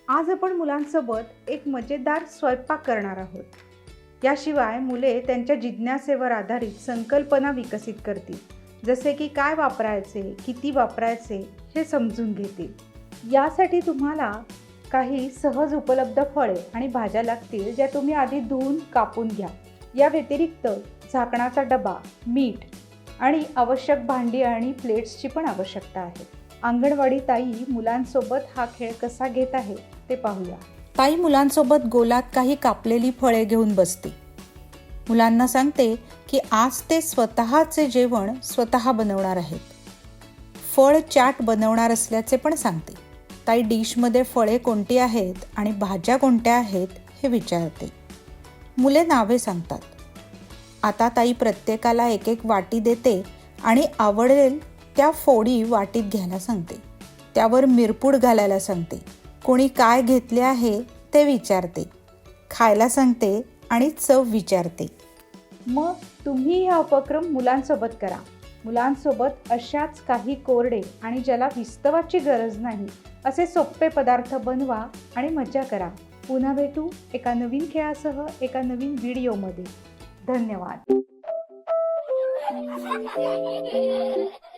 आज आपण मुलांसोबत एक मजेदार स्वयंपाक करणार आहोत. याशिवाय मुले त्यांच्या जिज्ञासेवर आधारित संकल्पना विकसित करतील, जसे की काय वापरायचे, किती वापरायचे हे समजून घेतील. यासाठी तुम्हाला काही सहज उपलब्ध फळे आणि भाज्या लागतील, ज्या तुम्ही आधी धुवून कापून घ्या. या व्यतिरिक्त झाकणाचा डबा, मीठ आणि आवश्यक भांडी आणि प्लेट्सची पण आवश्यकता आहे. अंगणवाडी ताई मुलांसोबत हा खेळ कसा घेत आहे ते पाहूया. ताई मुलांसोबत गोलात काही कापलेली फळे घेऊन बसते. मुलांना सांगते की आज ते स्वतःचे जेवण स्वतः बनवणार आहेत. फळ चाट बनवणार असल्याचे पण सांगते. ताई डिशमध्ये फळे कोणती आहेत आणि भाज्या कोणत्या आहेत हे विचारते. मुले नावे सांगतात. आता ताई प्रत्येकाला एक एक वाटी देते आणि आवडेल त्या फोडी वाटीत घ्यायला सांगते. त्यावर मिरपूड घालायला सांगते. कोणी काय घेतले आहे ते विचारते. खायला सांगते आणि चव विचारते. मग तुम्ही हा उपक्रम मुलांसोबत करा. मुलांसोबत अशाच काही कोरडे आणि ज्याला विस्तवाची गरज नाही असे सोपे पदार्थ बनवा आणि मजा करा. पुन्हा भेटू एका नवीन खेळासह एका नवीन व्हिडिओमध्ये. धन्यवाद.